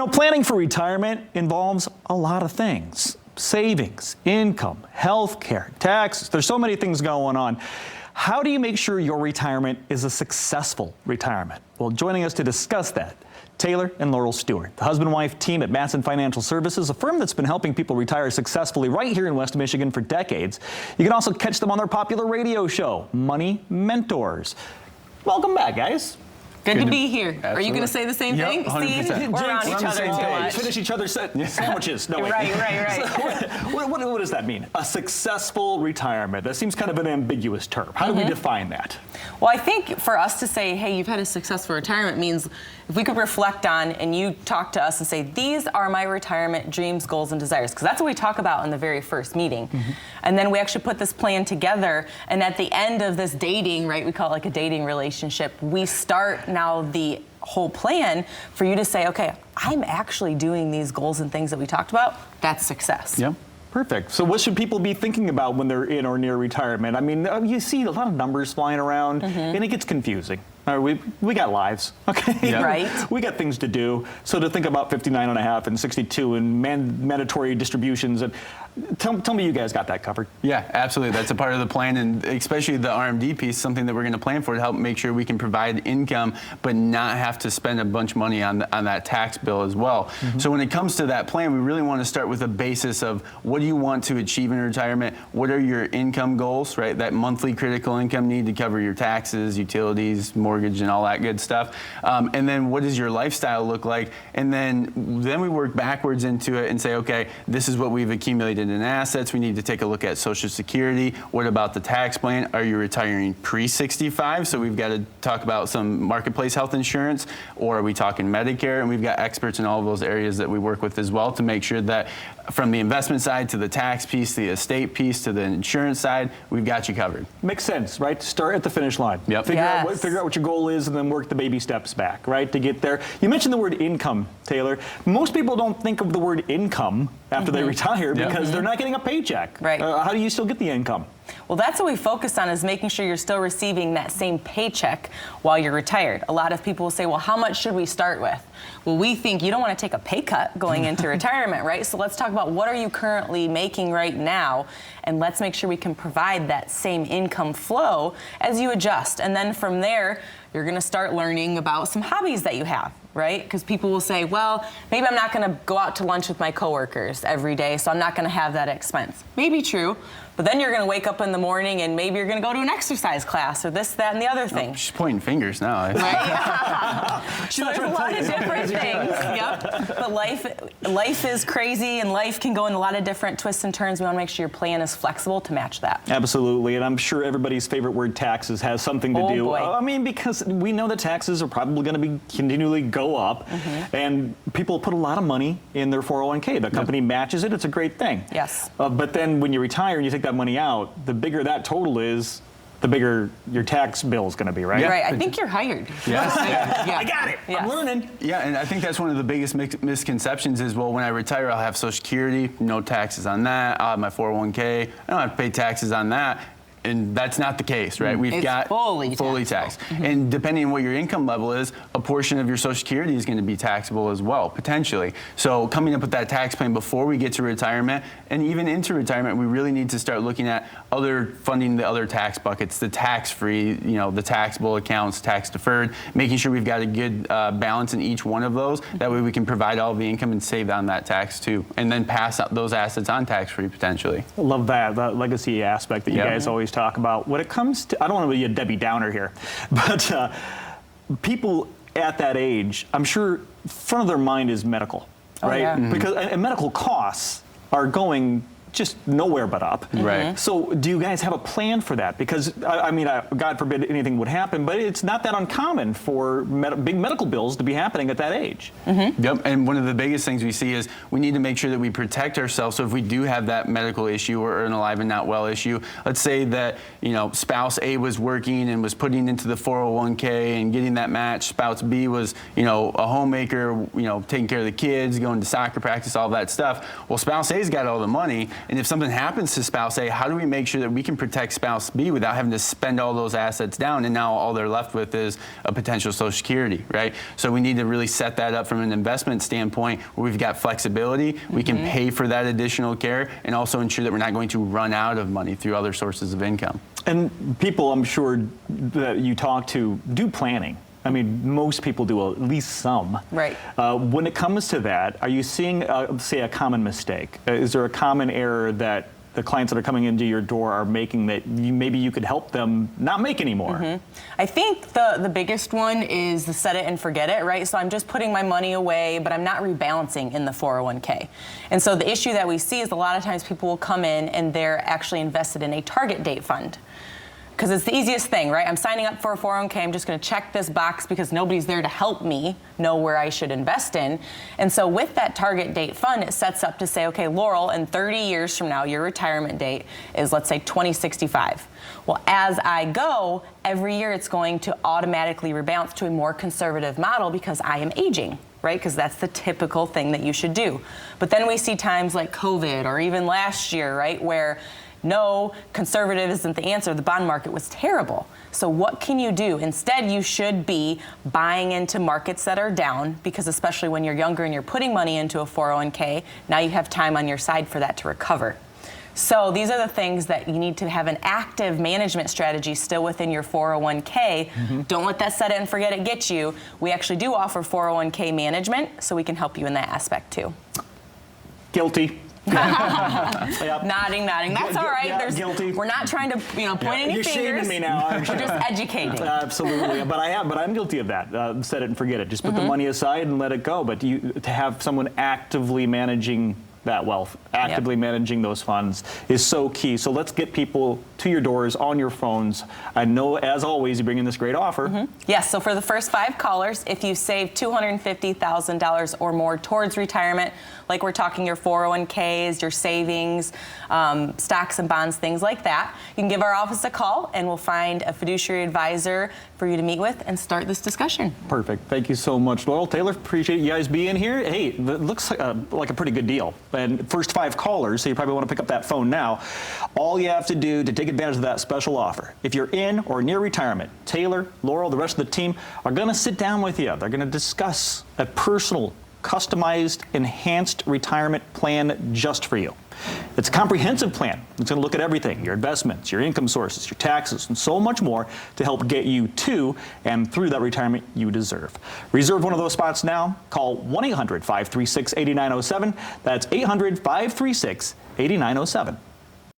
Planning for retirement involves a lot of things. Savings, income, health care, taxes. There's so many things going on. How do you make sure your retirement is a successful retirement? Well, joining us to discuss that, Taylor and Laurel Stewart, the husband-wife team at Mattson Financial Services, a firm that's been helping people retire successfully right here in West Michigan for decades. You can also catch them on their popular radio show, Money Mentors. Welcome back, guys. Good to be here. Absolutely. Are you going to say the same thing, 100%. Steve? We're around each other too much. Finish each other's sandwiches. No, wait. Right. So, what does that mean? A successful retirement. That seems kind of an ambiguous term. How do we define that? Well, I think for us to say, hey, you've had a successful retirement means if we could reflect on and you talk to us and say, these are my retirement dreams, goals, and desires, because that's what we talk about in the very first meeting. And then we actually put this plan together, and at the end of this dating, right, we call it like a dating relationship, we start now the whole plan for you to say, okay, I'm actually doing these goals and things that we talked about. That's success. Yeah. Perfect. So what should people be thinking about when they're in or near retirement? I mean, you see a lot of numbers flying around, and it gets confusing. We got lives, okay? Yeah. Right. We got things to do. So to think about 59 and a half and 62 and mandatory distributions, and tell me you guys got that covered. Yeah, absolutely. That's a part of the plan, and especially the RMD piece, something that we're going to plan for to help make sure we can provide income but not have to spend a bunch of money on that tax bill as well. So when it comes to that plan, we really want to start with a basis of what do you want to achieve in retirement? What are your income goals, right? That monthly critical income need to cover your taxes, utilities, mortgage, and all that good stuff. And then what does your lifestyle look like? And then we work backwards into it and say, okay, this is what we've accumulated in assets. We need to take a look at Social Security. What about the tax plan? Are you retiring pre-65? So we've got to talk about some marketplace health insurance, or are we talking Medicare? And we've got experts in all of those areas that we work with as well to make sure that from the investment side to the tax piece, the estate piece to the insurance side, we've got you covered. Makes sense, right? Start at the finish line. Yep. Figure out what your goal is and then work the baby steps back, right, to get there. You mentioned the word income, Taylor. Most people don't think of the word income after they retire because they're not getting a paycheck. Right. How do you still get the income? Well, that's what we focus on, is making sure you're still receiving that same paycheck while you're retired. A lot of people will say, well, how much should we start with? Well, we think you don't want to take a pay cut going into retirement, right? So let's talk about what are you currently making right now, and let's make sure we can provide that same income flow as you adjust. And then from there, you're going to start learning about some hobbies that you have, right? Because people will say, well, maybe I'm not going to go out to lunch with my coworkers every day, so I'm not going to have that expense. Maybe true, but then you're going to wake up in the morning and maybe you're going to go to an exercise class or this, that, and the other thing. She's pointing fingers now. Right? So there's a lot of different things. Yep. But life is crazy, and life can go in a lot of different twists and turns. We want to make sure your plan is flexible to match that. Absolutely, and I'm sure everybody's favorite word, taxes, has something to do. Boy. I mean, because we know that taxes are probably going to be continually go up, and people put a lot of money in their 401k. The company matches it. It's a great thing. Yes. But then when you retire and you take that money out, the bigger that total is, the bigger your tax bill is going to be, right? Right. I think you're hired. Yes. I got it. Yes. I'm learning. Yeah, and I think that's one of the biggest misconceptions is, well, when I retire, I'll have Social Security, no taxes on that. I'll have my 401k. I don't have to pay taxes on that. And that's not the case, right? We've got fully taxed. And depending on what your income level is, a portion of your Social Security is going to be taxable as well, potentially. So coming up with that tax plan before we get to retirement, and even into retirement, we really need to start looking at funding the other tax buckets, the tax-free, the taxable accounts, tax-deferred, making sure we've got a good balance in each one of those. That way we can provide all the income and save on that tax too, and then pass out those assets on tax-free potentially. I love that legacy aspect that you guys always talk about. When it comes to, I don't want to be a Debbie Downer here, but people at that age, I'm sure front of their mind is medical, right? Yeah. Because and medical costs are going just nowhere but up. Right. So do you guys have a plan for that? Because, I mean, God forbid anything would happen, but it's not that uncommon for big medical bills to be happening at that age. Yep, and one of the biggest things we see is we need to make sure that we protect ourselves. So if we do have that medical issue or an alive and not well issue, let's say that, spouse A was working and was putting into the 401k and getting that match. Spouse B was, a homemaker, taking care of the kids, going to soccer practice, all that stuff. Well, spouse A's got all the money, And if something happens to spouse A, how do we make sure that we can protect spouse B without having to spend all those assets down, and now all they're left with is a potential Social Security, right? So we need to really set that up from an investment standpoint where we've got flexibility, we can pay for that additional care, and also ensure that we're not going to run out of money through other sources of income. And people, I'm sure, that you talk to do planning. I mean, most people do at least some. Right. When it comes to that, are you seeing, say, a common mistake? Is there a common error that the clients that are coming into your door are making that maybe you could help them not make anymore? I think the biggest one is the set it and forget it, right? So I'm just putting my money away, but I'm not rebalancing in the 401k. And so the issue that we see is a lot of times people will come in and they're actually invested in a target date fund. Because it's the easiest thing, right? I'm signing up for a 401k, I'm just gonna check this box because nobody's there to help me know where I should invest in. And so with that target date fund, it sets up to say, okay, Laurel, in 30 years from now, your retirement date is, let's say, 2065. Well, as I go, every year it's going to automatically rebalance to a more conservative model because I am aging, right? Because that's the typical thing that you should do. But then we see times like COVID or even last year, right, where no, conservative isn't the answer. The bond market was terrible. So what can you do? Instead, you should be buying into markets that are down, because especially when you're younger and you're putting money into a 401k, now you have time on your side for that to recover. So these are the things that you need to have an active management strategy still within your 401k. Don't let that set it and forget it get you. We actually do offer 401k management, so we can help you in that aspect too. Guilty. Yep. Nodding. That's all right. Yeah, guilty. We're not trying to, point any You're fingers. shaming me now. We're just educating. Absolutely, but I'm guilty of that. Set it and forget it. Just put the money aside and let it go. But to have someone actively managing that wealth, actively managing those funds is so key. So let's get people to your doors on your phones. I know, as always, you bring in this great offer. Yes, so for the first 5 callers, if you save $250,000 or more towards retirement, like we're talking your 401ks, your savings, stocks and bonds, things like that, you can give our office a call and we'll find a fiduciary advisor for you to meet with and start this discussion. Perfect. Thank you so much, Laurel. Taylor, appreciate you guys being here. Hey, it looks like a pretty good deal. And first 5 callers, so you probably want to pick up that phone now. All you have to do to take advantage of that special offer, if you're in or near retirement, Taylor, Laurel, the rest of the team are going to sit down with you. They're going to discuss a personal, customized, enhanced retirement plan just for you. It's a comprehensive plan. It's going to look at everything, your investments, your income sources, your taxes, and so much more to help get you to and through that retirement you deserve. Reserve one of those spots now. Call 1-800-536-8907. That's 800-536-8907.